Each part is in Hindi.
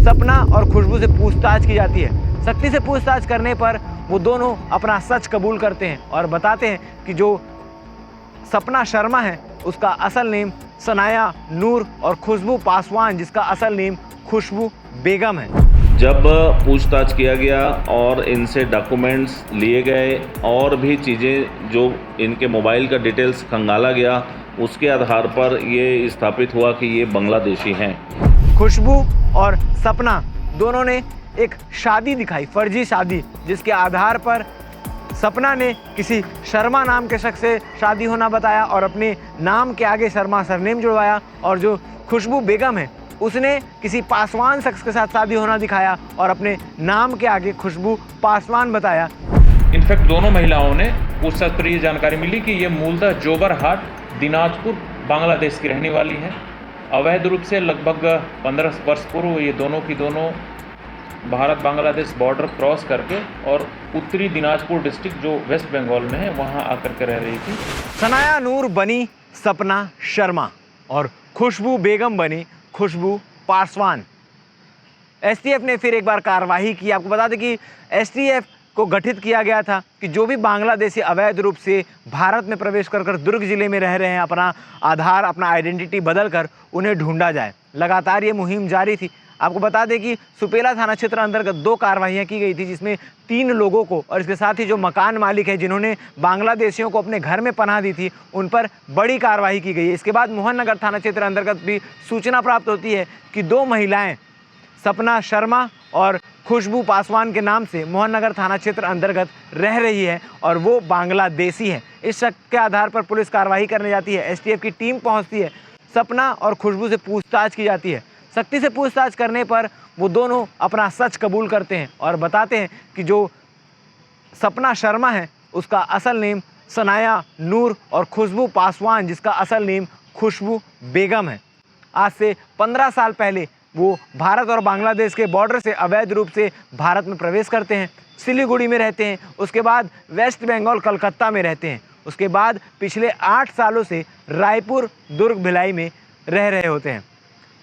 सपना और खुशबू से पूछताछ की जाती है। सख्ती से पूछताछ करने पर वो दोनों अपना सच कबूल करते हैं और बताते हैं कि जो सपना शर्मा है उसका असल नेम सनाया नूर और खुशबू पासवान जिसका असल नेम खुशबू बेगम है। जब पूछताछ किया गया और इनसे डॉक्यूमेंट्स लिए गए और भी चीज़ें जो इनके मोबाइल का डिटेल्स खंगाला गया, उसके आधार पर ये स्थापित हुआ कि ये बांग्लादेशी हैं। खुशबू और सपना दोनों ने एक शादी दिखाई, फर्जी शादी, जिसके आधार पर सपना ने किसी शर्मा नाम के शख्स से शादी होना बताया और अपने नाम के आगे शर्मा सरनेम जुड़वाया, और जो खुशबू बेगम है उसने किसी पासवान शख्स के साथ शादी होना दिखाया और अपने नाम के आगे खुशबू पासवान बताया। इनफैक्ट दोनों महिलाओं ने पूछताछ पर ये जानकारी मिली कि ये मूलतः जोबरहाट दिनाजपुर बांग्लादेश की रहने वाली हैं। अवैध रूप से लगभग 15 वर्ष पूर्व ये दोनों की दोनों भारत बांग्लादेश बॉर्डर क्रॉस करके और उत्तरी दिनाजपुर डिस्ट्रिक्ट जो वेस्ट बंगाल में है वहाँ आकर के रह रही थी। सनाया नूर बनी सपना शर्मा और खुशबू बेगम बनी खुशबू पासवान। एसटीएफ ने फिर एक बार कार्रवाई की। आपको बता दें कि एसटीएफ को गठित किया गया था कि जो भी बांग्लादेशी अवैध रूप से भारत में प्रवेश कर दुर्ग जिले में रह रहे हैं, अपना आधार, अपना आइडेंटिटी बदल कर उन्हें ढूंढा जाए। लगातार ये मुहिम जारी थी। आपको बता दें कि सुपेला थाना क्षेत्र अंतर्गत 2 कार्रवाइयाँ की गई थी, जिसमें 3 लोगों को और इसके साथ ही जो मकान मालिक है जिन्होंने बांग्लादेशियों को अपने घर में पनाह दी थी, उन पर बड़ी कार्रवाई की गई है। इसके बाद मोहन नगर थाना क्षेत्र अंतर्गत भी सूचना प्राप्त होती है कि 2 महिलाएं सपना शर्मा और खुशबू पासवान के नाम से मोहन नगर थाना क्षेत्र अंतर्गत रह रही है और वो बांग्लादेशी है। इस शक के आधार पर पुलिस कार्रवाई करने जाती है। एसटीएफ की टीम पहुंचती है। सपना और खुशबू से पूछताछ की जाती है। सख्ती से पूछताछ करने पर वो दोनों अपना सच कबूल करते हैं और बताते हैं कि जो सपना शर्मा है उसका असल नेम सनाया नूर और खुशबू पासवान जिसका असल नेम खुशबू बेगम है। आज से 15 साल पहले वो भारत और बांग्लादेश के बॉर्डर से अवैध रूप से भारत में प्रवेश करते हैं। सिलीगुड़ी में रहते हैं, उसके बाद वेस्ट बंगाल कलकत्ता में रहते हैं, उसके बाद पिछले 8 सालों से रायपुर दुर्ग भिलाई में रह रहे होते हैं।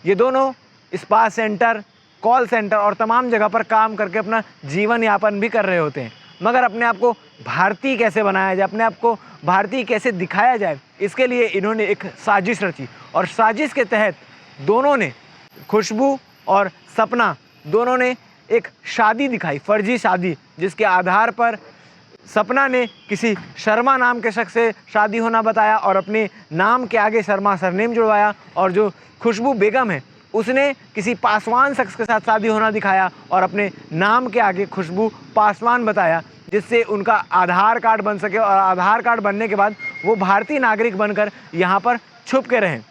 ये दोनों स्पा सेंटर, कॉल सेंटर और तमाम जगह पर काम करके अपना जीवन यापन भी कर रहे होते हैं। मगर अपने आप को भारतीय कैसे बनाया जाए, अपने आप को भारतीय कैसे दिखाया जाए, इसके लिए इन्होंने एक साजिश रची और साजिश के तहत दोनों ने, खुशबू और सपना दोनों ने एक शादी दिखाई, फर्जी शादी, जिसके आधार पर सपना ने किसी शर्मा नाम के शख्स से शादी होना बताया और अपने नाम के आगे शर्मा सरनेम जुड़वाया, और जो खुशबू बेगम है उसने किसी पासवान शख्स के साथ शादी होना दिखाया और अपने नाम के आगे खुशबू पासवान बताया, जिससे उनका आधार कार्ड बन सके और आधार कार्ड बनने के बाद वो भारतीय नागरिक बनकर यहाँ पर छुप के रहें।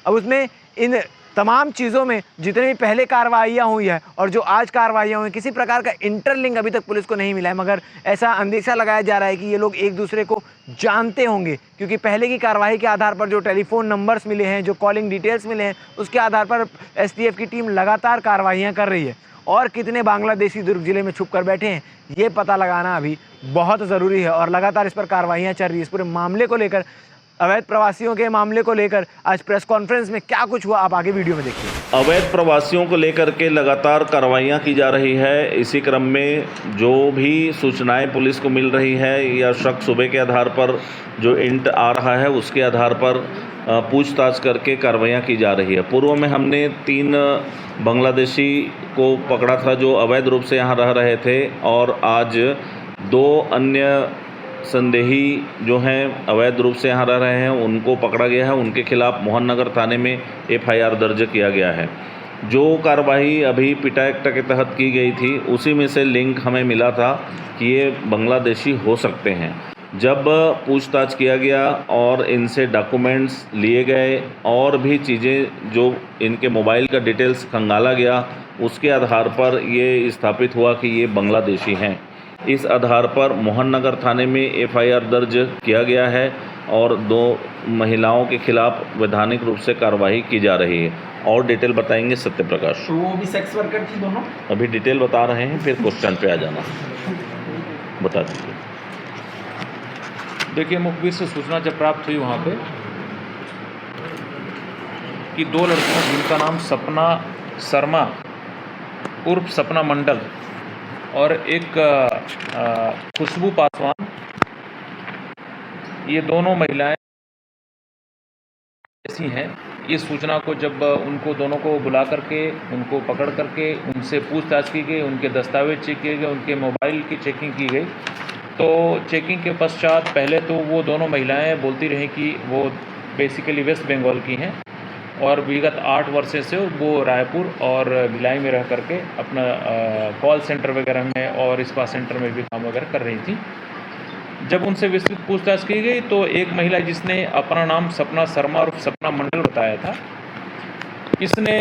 अब उसमें इन तमाम चीज़ों में जितनी भी पहले कार्रवाइयाँ हुई है और जो आज कार्रवाइयाँ हुई, किसी प्रकार का इंटरलिंक अभी तक पुलिस को नहीं मिला है, मगर ऐसा अंदेशा लगाया जा रहा है कि ये लोग एक दूसरे को जानते होंगे, क्योंकि पहले की कार्रवाई के आधार पर जो टेलीफोन नंबर्स मिले हैं, जो कॉलिंग डिटेल्स मिले हैं, उसके आधार पर एसटीएफ की टीम लगातार कार्रवाइयाँ कर रही है। और कितने बांग्लादेशी दुर्ग जिले में छुप कर बैठे हैं ये पता लगाना अभी बहुत ज़रूरी है और लगातार इस पर कार्रवाइयाँ चल रही है। इस पूरे मामले को लेकर, अवैध प्रवासियों के मामले को लेकर आज प्रेस कॉन्फ्रेंस में क्या कुछ हुआ, आप आगे वीडियो में देखिए। अवैध प्रवासियों को लेकर के लगातार कार्रवाइयाँ की जा रही है। इसी क्रम में जो भी सूचनाएं पुलिस को मिल रही है या शक सुबह के आधार पर जो इंट आ रहा है उसके आधार पर पूछताछ करके कार्रवाइयाँ की जा रही है। पूर्व में हमने 3 बांग्लादेशी को पकड़ा था जो अवैध रूप से यहाँ रह रहे थे, और आज 2 अन्य संदेही जो हैं अवैध रूप से यहाँ रह रहे हैं उनको पकड़ा गया है। उनके खिलाफ मोहन नगर थाने में एफआईआर दर्ज किया गया है। जो कार्रवाई अभी पिटा एक्टा के तहत की गई थी उसी में से लिंक हमें मिला था कि ये बांग्लादेशी हो सकते हैं। जब पूछताछ किया गया और इनसे डॉक्यूमेंट्स लिए गए और भी चीज़ें जो इनके मोबाइल का डिटेल्स खंगाला गया, उसके आधार पर ये स्थापित हुआ कि ये बांग्लादेशी हैं। इस आधार पर मोहन नगर थाने में एफआईआर दर्ज किया गया है और 2 महिलाओं के खिलाफ वैधानिक रूप से कार्रवाई की जा रही है। और डिटेल बताएंगे सत्य प्रकाश। तो वो भी सेक्स वर्कर थी दोनों? अभी डिटेल बता रहे हैं, फिर क्वेश्चन पे आ जाना। बता दीजिए। देखिए, मुखबिर से सूचना जब प्राप्त हुई वहाँ पे कि 2 लड़कियाँ जिनका नाम सपना शर्मा उर्फ सपना मंडल और एक खुशबू पासवान, ये दोनों महिलाएं ऐसी हैं। इस सूचना को जब उनको दोनों को बुला करके उनको पकड़ करके उनसे पूछताछ की गई, उनके दस्तावेज चेक किए गए, उनके मोबाइल की चेकिंग की गई, तो चेकिंग के पश्चात पहले तो वो दोनों महिलाएं बोलती रहीं कि वो बेसिकली वेस्ट बंगाल की हैं और विगत 8 वर्षों से वो रायपुर और भिलाई में रह करके अपना कॉल सेंटर वगैरह में और स्पा सेंटर में भी काम वगैरह कर रही थी। जब उनसे विस्तृत पूछताछ की गई तो एक महिला जिसने अपना नाम सपना शर्मा और सपना मंडल बताया था, इसने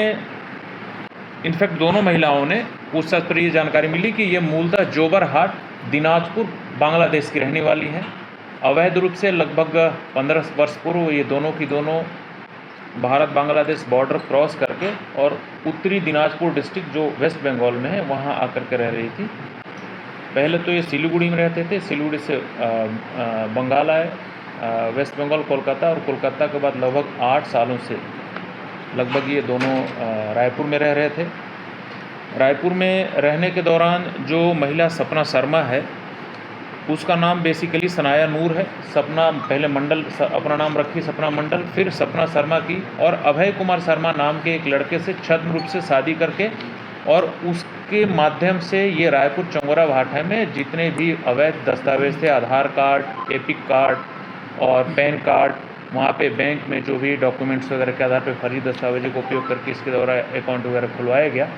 इनफैक्ट दोनों महिलाओं ने पूछताछ पर ये जानकारी मिली कि ये मूलतः जोबरहाट दिनाजपुर बांग्लादेश की रहने वाली हैं। अवैध रूप से लगभग 15 वर्ष पूर्व ये दोनों की दोनों भारत बांग्लादेश बॉर्डर क्रॉस करके और उत्तरी दिनाजपुर डिस्ट्रिक्ट जो वेस्ट बंगाल में है वहाँ आकर के रह रही थी। पहले तो ये सिलीगुड़ी में रहते थे, सिलीगुड़ी से बंगाल आए, वेस्ट बंगाल कोलकाता, और कोलकाता के बाद लगभग 8 सालों से लगभग ये दोनों रायपुर में रह रहे थे। रायपुर में रहने के दौरान जो महिला सपना शर्मा है उसका नाम बेसिकली सनाया नूर है। सपना पहले मंडल अपना नाम रखी सपना मंडल, फिर सपना शर्मा की और अभय कुमार शर्मा नाम के एक लड़के से छद्म रूप से शादी करके और उसके माध्यम से ये रायपुर चौंगरा भाठा में जितने भी अवैध दस्तावेज थे, आधार कार्ड, एपिक कार्ड और पैन कार्ड, वहाँ पे बैंक में जो भी डॉक्यूमेंट्स वगैरह के आधार पर फर्जी दस्तावेजों का उपयोग करके इसके द्वारा अकाउंट वगैरह खुलवाया गया।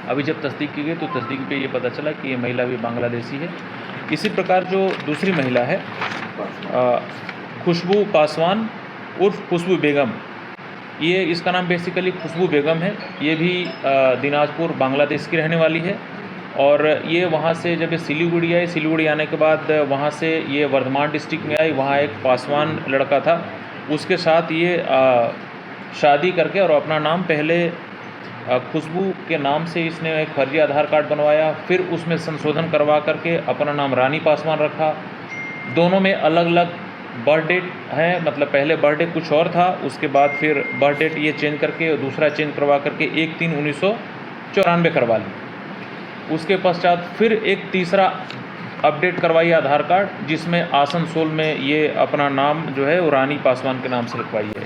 अभी जब तस्दीक की गई तो तस्दीक पे ये पता चला कि ये महिला भी बांग्लादेशी है। इसी प्रकार जो दूसरी महिला है खुशबू पासवान उर्फ खुशबू बेगम, ये इसका नाम बेसिकली खुशबू बेगम है। ये भी दिनाजपुर बांग्लादेश की रहने वाली है और ये वहाँ से जब ये सिलीगुड़ी आई, सिलीगुड़ी आने के बाद वहाँ से ये वर्धमान डिस्ट्रिक्ट में आई। वहाँ एक पासवान लड़का था, उसके साथ ये शादी करके और अपना नाम पहले खुशबू के नाम से इसने एक फर्जी आधार कार्ड बनवाया, फिर उसमें संशोधन करवा करके अपना नाम रानी पासवान रखा। दोनों में अलग अलग बर्थ डेट है, मतलब पहले बर्थ डेट कुछ और था, उसके बाद फिर बर्थ डेट ये चेंज करके दूसरा चेंज करवा करके 1/3/1994 करवा ली। उसके पश्चात फिर एक तीसरा अपडेट करवाई आधार कार्ड, जिसमें आसनसोल में ये अपना नाम जो है वो रानी पासवान के नाम से लिखवाई है।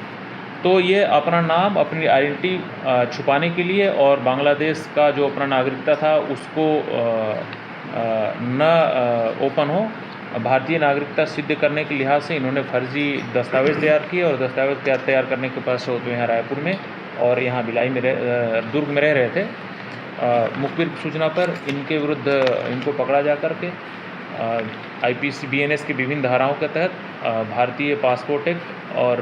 तो ये अपना नाम, अपनी आइडेंटिटी छुपाने के लिए और बांग्लादेश का जो अपना नागरिकता था उसको न ओपन हो, भारतीय नागरिकता सिद्ध करने के लिहाज से इन्होंने फर्जी दस्तावेज़ तैयार किए और दस्तावेज़ तैयार करने के पास होते यहाँ रायपुर में और यहाँ भिलाई में दुर्ग में रह रहे थे। मुखबिर सूचना पर इनके विरुद्ध इनको पकड़ा जा करके IPC BNS की विभिन्न धाराओं के तहत भारतीय पासपोर्ट एक्ट और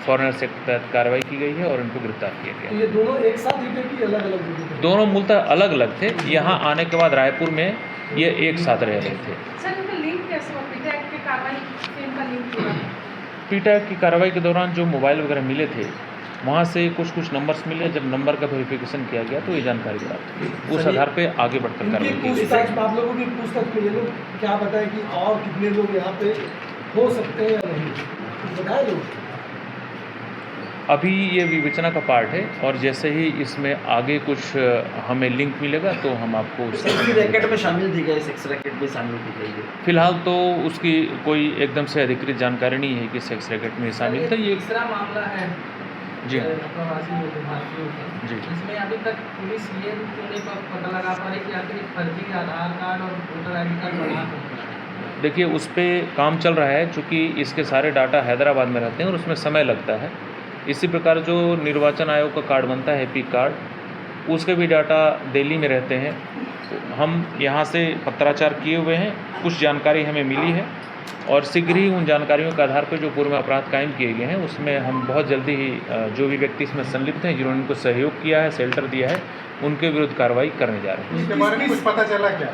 फॉरेनर्स एक्ट के तहत कार्रवाई की गई है और इनको गिरफ्तार किया गया। तो ये दोनों एक साथ ही थे कि अलग अलग? दोनों मूलतः अलग अलग थे। यहाँ आने के बाद रायपुर में ये एक साथ रह रहे थे। सर इनका लिंक कैसे हुआ? पीटा एक्ट की कार्रवाई से इनका लिंक हुआ? पीटा एक्ट की कार्रवाई के दौरान जो मोबाइल वगैरह मिले थे वहाँ से कुछ नंबर्स मिले। जब नंबर का वेरिफिकेशन किया गया तो ये जानकारी प्राप्त हुई, उस आधार पे आगे बढ़कर कार्रवाई की गई। आप लोगों की पूछताछ में ये लोग क्या बताएं कि और कितने लोग यहाँ पे हो सकते हैं या नहीं, बताए लोग? अभी ये विवेचना का पार्ट है और जैसे ही इसमें आगे कुछ हमें लिंक मिलेगा तो हम आपको सेक्स रैकेट में शामिल थी गए, सेक्स रैकेट में शामिल थी गई। फिलहाल तो उसकी कोई एकदम से अधिकृत जानकारी नहीं है कि सेक्स रैकेट में शामिल था। ये तीसरा मामला है जी प्रवासी लोगों का, जी इसमें अभी तक पुलिस ये नहीं पता लगा पा रही कि आखिर फर्जी आधार कार्ड और वोटर ID कार्ड बना है। देखिए उस पर काम चल रहा है, चूँकि इसके सारे डाटा हैदराबाद में रहते हैं और उसमें समय लगता है। इसी प्रकार जो निर्वाचन आयोग का कार्ड बनता है एपिक कार्ड, उसके भी डाटा दिल्ली में रहते हैं। हम यहाँ से पत्राचार किए हुए हैं, कुछ जानकारी हमें मिली है और शीघ्र ही उन जानकारियों के आधार पर जो पूर्व में अपराध कायम किए गए हैं उसमें हम बहुत जल्दी ही जो भी व्यक्ति इसमें संलिप्त हैं, जिन्होंने इनको सहयोग किया है, शेल्टर दिया है, उनके विरुद्ध कार्रवाई करने जा रहे हैं। इसके बारे में कुछ पता चला क्या?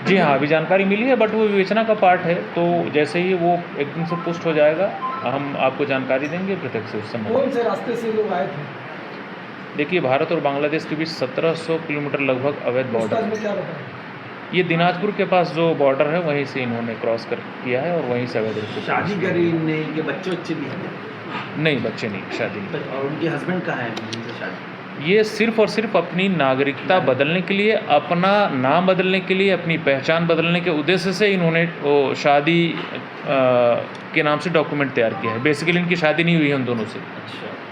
जी हाँ, अभी जानकारी मिली है, बट वो विवेचना का पार्ट है, तो जैसे ही वो एकदम से पुष्ट हो जाएगा हम आपको जानकारी देंगे प्रत्यक्ष से उस समय। कौन से रास्ते से लोग आए थे? देखिए भारत और बांग्लादेश के बीच 1700 किलोमीटर लगभग अवैध बॉर्डर पूछताछ है। में क्या बताया? ये दिनाजपुर के पास जो बॉर्डर है वहीं से इन्होंने क्रॉस कर किया है और वहीं से अवैध रूप से शादी करी इनने, ये बच्चे भी हैं नहीं, बच्चे नहीं, शादी नहीं। और उनके हस्बैंड कहाँ हैं जिनसे शादी? ये सिर्फ़ और सिर्फ अपनी नागरिकता बदलने के लिए, अपना नाम बदलने के लिए, अपनी पहचान बदलने के उद्देश्य से इन्होंने वो शादी के नाम से डॉक्यूमेंट तैयार किया है। बेसिकली इनकी शादी नहीं हुई है उन दोनों से। अच्छा